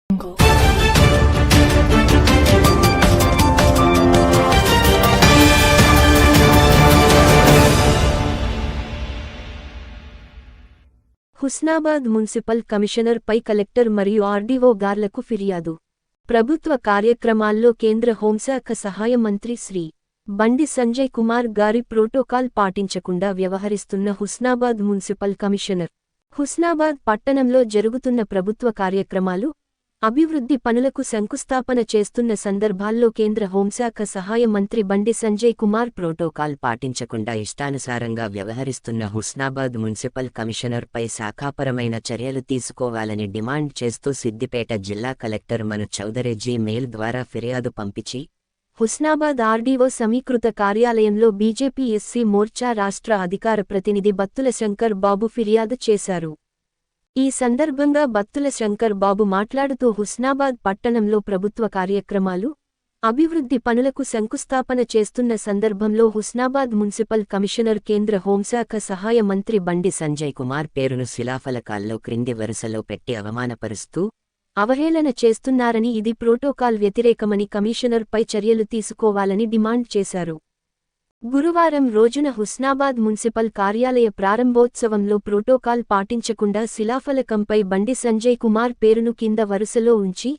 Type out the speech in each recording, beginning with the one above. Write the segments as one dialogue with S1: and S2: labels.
S1: Husnabad municipal commissioner పై collector మరియు RDO గార్లకు ఫిర్యాదు. ప్రభుత్వ కార్యక్రమాల్లో కేంద్ర హోంశాఖ సహాయ మంత్రి శ్రీ బండి సంజయ్ కుమార్ గారి ప్రోటోకాల్ పాటించకుండా వ్యవహరిస్తున్న హుస్నాబాద్ మున్సిపల్ కమిషనర్ హుస్నాబాద్ పట్టణంలో జరుగుతున్న ప్రభుత్వ కార్యక్రమాలు, అభివృద్ధి పనులకు శంకుస్థాపన చేస్తున్న సందర్భాల్లో కేంద్ర హోంశాఖ సహాయ మంత్రి బండి సంజయ్ కుమార్ ప్రోటోకాల్ పాటించకుండా ఇష్టానుసారంగా వ్యవహరిస్తున్న హుస్నాబాద్ మున్సిపల్ కమిషనర్పై శాఖాపరమైన చర్యలు తీసుకోవాలని డిమాండ్ చేస్తూ సిద్దిపేట జిల్లా కలెక్టర్ మను చౌదరి మెయిల్ ద్వారా ఫిర్యాదు పంపించి హుస్నాబాద్ ఆర్డీఓ సమీకృత కార్యాలయంలో బీజేపీ ఎస్సీ మోర్చా రాష్ట్ర అధికార ప్రతినిధి బత్తుల శంకర్ బాబు ఫిర్యాదు చేశారు. ఈ సందర్భంగా బత్తుల శంకర్ బాబు మాట్లాడుతూ హుస్నాబాద్ పట్టణంలో ప్రభుత్వ కార్యక్రమాలు, అభివృద్ధి పనులకు శంకుస్థాపన చేస్తున్న సందర్భంలో హుస్నాబాద్ మున్సిపల్ కమిషనర్ కేంద్ర హోంశాఖ సహాయ మంత్రి బండి సంజయ్ కుమార్ పేరును శిలాఫలకాల్లో క్రింది వరుసలో పెట్టి అవమానపరుస్తూ అవహేళన చేస్తున్నారని, ఇది ప్రోటోకాల్ వ్యతిరేకమని కమిషనర్పై చర్యలు తీసుకోవాలని డిమాండ్ చేశారు. గురువారం రోజున హుస్నాబాద్ మున్సిపల్ కార్యాలయ ప్రారంభోత్సవంలో ప్రోటోకాల్ పాటించకుండా శిలాఫలకంపై బండి సంజయ్ కుమార్ పేరును కింద వరుసలో ఉంచి,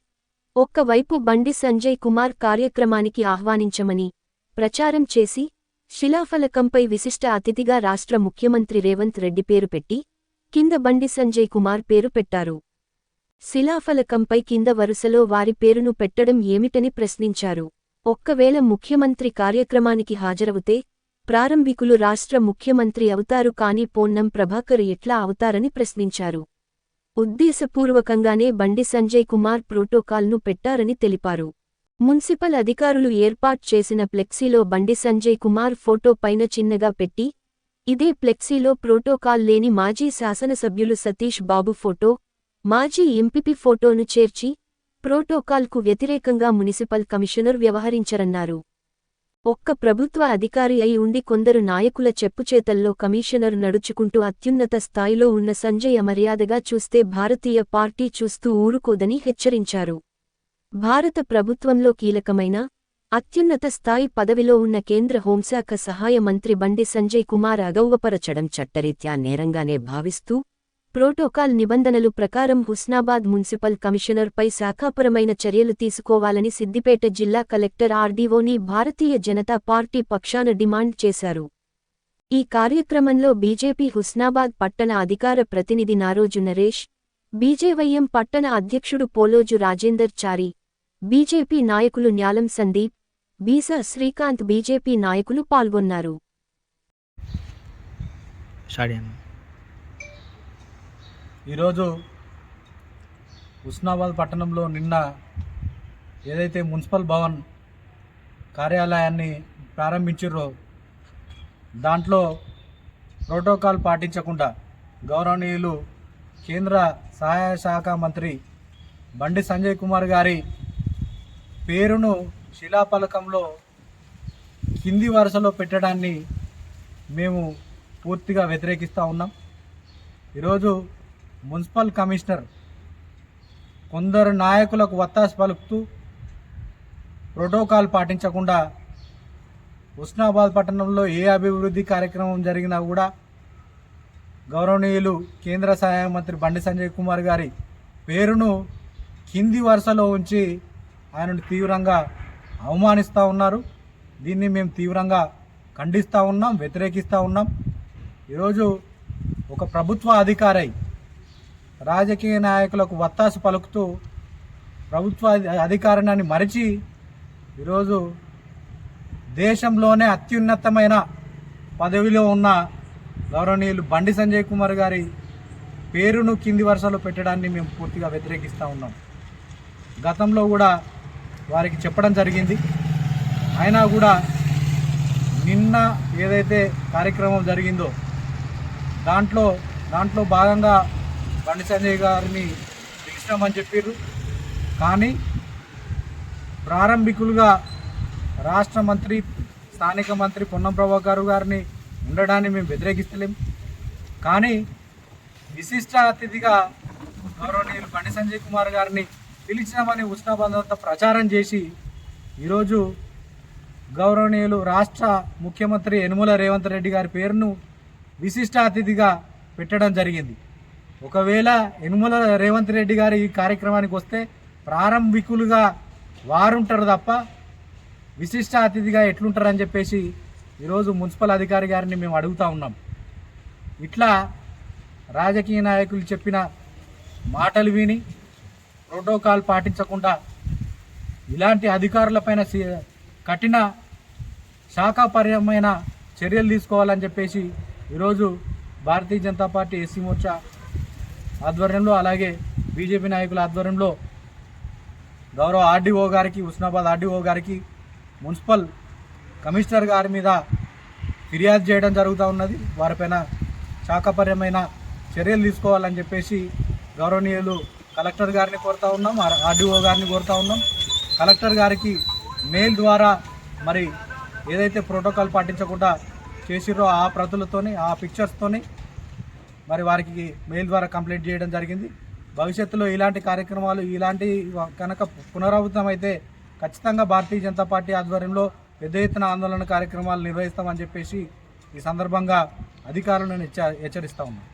S1: ఒక్కవైపు బండి సంజయ్ కుమార్ కార్యక్రమానికి ఆహ్వానించమని ప్రచారం చేసి, శిలాఫలకంపై విశిష్ట అతిథిగా రాష్ట్ర ముఖ్యమంత్రి రేవంత్ రెడ్డి పేరు పెట్టి, కింద బండి సంజయ్ కుమార్ పేరు పెట్టారు. శిలాఫలకంపై కింద వరుసలో వారి పేరును పెట్టడం ఏమిటని ప్రశ్నించారు. ఒక్కవేళ ముఖ్యమంత్రి కార్యక్రమానికి హాజరవుతే ప్రారంభికులు రాష్ట్ర ముఖ్యమంత్రి అవుతారు కానీ పొన్నం ప్రభాకర్ ఎట్లా అవుతారని ప్రశ్నించారు. ఉద్దేశపూర్వకంగానే బండి సంజయ్ కుమార్ ప్రోటోకాల్ను పెట్టారని తెలిపారు. మున్సిపల్ అధికారులు ఏర్పాటు చేసిన ఫ్లెక్సీలో బండి సంజయ్ కుమార్ ఫోటో పైన చిన్నగా పెట్టి, ఇదే ఫ్లెక్సీలో ప్రోటోకాల్ లేని మాజీ శాసనసభ్యులు సతీష్ బాబు ఫోటో, మాజీ ఎంపీపీ ఫోటోను చేర్చి ప్రోటోకాల్కు వ్యతిరేకంగా మున్సిపల్ కమిషనర్ వ్యవహరించరన్నారు. ఒక్క ప్రభుత్వ అధికారి అయి ఉండి కొందరు నాయకుల చెప్పుచేతల్లో కమిషనర్ నడుచుకుంటూ అత్యున్నత స్థాయిలో ఉన్న సంజయ్ అమర్యాదగా చూస్తే భారతీయ పార్టీ చూస్తూ ఊరుకోదని హెచ్చరించారు. భారత ప్రభుత్వంలో కీలకమైన, అత్యున్నత స్థాయి పదవిలో ఉన్న కేంద్ర హోంశాఖ సహాయ మంత్రి బండి సంజయ్ కుమార్ అగౌరవపరచడం చట్టరీత్యా నేరంగానే భావిస్తూ, ప్రోటోకాల్ నిబంధనలు ప్రకారం హుస్నాబాద్ మున్సిపల్ కమిషనర్పై శాఖాపరమైన చర్యలు తీసుకోవాలని సిద్దిపేట జిల్లా కలెక్టర్ ఆర్డీఓని భారతీయ జనతా పార్టీ పక్షాన డిమాండ్ చేశారు. ఈ కార్యక్రమంలో బీజేపీ హుస్నాబాద్ పట్టణ అధికార ప్రతినిధి నారోజు నరేష్, బీజేవైఎం పట్టణ అధ్యక్షుడు పోలోజు రాజేందర్ చారి, బీజేపీ నాయకులు న్యాలం సందీప్, బీసా శ్రీకాంత్ బీజేపీ నాయకులు పాల్గొన్నారు.
S2: ఈరోజు హుస్నాబాద్ పట్టణంలో నిన్న ఏదైతే మున్సిపల్ భవన్ కార్యాలయాన్ని ప్రారంభించారో దాంట్లో ప్రోటోకాల్ పాటించకుండా గౌరవనీయులు కేంద్ర సహాయ శాఖ మంత్రి బండి సంజయ్ కుమార్ గారి పేరును శిలాఫలకంలో కింది వరుసలో పెట్టడాన్ని మేము పూర్తిగా వ్యతిరేకిస్తూ ఉన్నాం. ఈరోజు మున్సిపల్ కమిషనర్ కొందరు నాయకులకు వత్తాసు పలుకుతూ ప్రోటోకాల్ పాటించకుండా హుస్నాబాద్ పట్టణంలో ఏ అభివృద్ధి కార్యక్రమం జరిగినా కూడా గౌరవనీయులు కేంద్ర సహాయ మంత్రి బండి సంజయ్ కుమార్ గారి పేరును కింది వరుసలో ఉంచి ఆయనను తీవ్రంగా అవమానిస్తూ ఉన్నారు. దీన్ని మేము తీవ్రంగా ఖండిస్తూ ఉన్నాం, వ్యతిరేకిస్తూ ఉన్నాం. ఈరోజు ఒక ప్రభుత్వ అధికారి రాజకీయ నాయకులకు వత్తాసు పలుకుతూ ప్రభుత్వ అధికారాన్ని మరిచి ఈరోజు దేశంలోనే అత్యున్నతమైన పదవిలో ఉన్న గౌరవనీయులు బండి సంజయ్ కుమార్ గారి పేరును కింది వరుసలో పెట్టడాన్ని మేము పూర్తిగా వ్యతిరేకిస్తూ ఉన్నాం. గతంలో కూడా వారికి చెప్పడం జరిగింది. అయినా కూడా నిన్న ఏదైతే కార్యక్రమం జరిగిందో దాంట్లో భాగంగా బండి సంజయ్ గారిని పిలిచినామని చెప్పారు. కానీ ప్రారంభికులుగా రాష్ట్ర మంత్రి, స్థానిక మంత్రి పొన్నం ప్రభాకర్ గారిని ఉండడాన్ని మేము వ్యతిరేకిస్తలేం. కానీ విశిష్ట అతిథిగా గౌరవనీయులు బండి సంజయ్ కుమార్ గారిని పిలిచినామని ఉష్ణాబంధంతో ప్రచారం చేసి ఈరోజు గౌరవనీయులు రాష్ట్ర ముఖ్యమంత్రి యనుమల రేవంత్ రెడ్డి గారి పేరును విశిష్ట అతిథిగా పెట్టడం జరిగింది. ఒకవేళ యనుమల రేవంత్ రెడ్డి గారు ఈ కార్యక్రమానికి వస్తే ప్రారంభికులుగా వారుంటారు తప్ప విశిష్ట అతిథిగా ఎట్లుంటారని చెప్పేసి ఈరోజు మున్సిపల్ అధికారి గారిని మేము అడుగుతూ ఉన్నాం. ఇట్లా రాజకీయ నాయకులు చెప్పిన మాటలు విని ప్రోటోకాల్ పాటించకుండా ఇలాంటి అధికారులపైన కఠిన శాఖాపరమైన చర్యలు తీసుకోవాలని చెప్పేసి ఈరోజు భారతీయ జనతా పార్టీ ఎస్సీ మోర్చా ఆధ్వర్యంలో అలాగే బీజేపీ నాయకుల ఆధ్వర్యంలో గౌరవ ఆర్డీఓ గారికి, హుస్నాబాద్ ఆర్డీఓ గారికి, మున్సిపల్ కమిషనర్ గారి మీద ఫిర్యాదు చేయడం జరుగుతూ ఉన్నది. వారిపైన శాఖాపరమైన చర్యలు తీసుకోవాలని చెప్పేసి గౌరవనీయులు కలెక్టర్ గారిని కోరుతూ ఉన్నాం, ఆర్డీఓ గారిని కోరుతూ ఉన్నాం. కలెక్టర్ గారికి మెయిల్ ద్వారా మరి ఏదైతే ప్రోటోకాల్ పాటించకుండా చేసిరో ఆ ప్రతులతోని, ఆ పిక్చర్స్తోని మరి వారికి మెయిల్ ద్వారా కంప్లైంట్ చేయడం జరిగింది. భవిష్యత్తులో ఇలాంటి కార్యక్రమాలు ఇలాంటి కనుక పునరావృతం అయితే ఖచ్చితంగా భారతీయ జనతా పార్టీ ఆధ్వర్యంలో పెద్ద ఎత్తున ఆందోళన కార్యక్రమాలు నిర్వహిస్తామని చెప్పేసి ఈ సందర్భంగా అధికారులను హెచ్చరిస్తూ ఉన్నాం.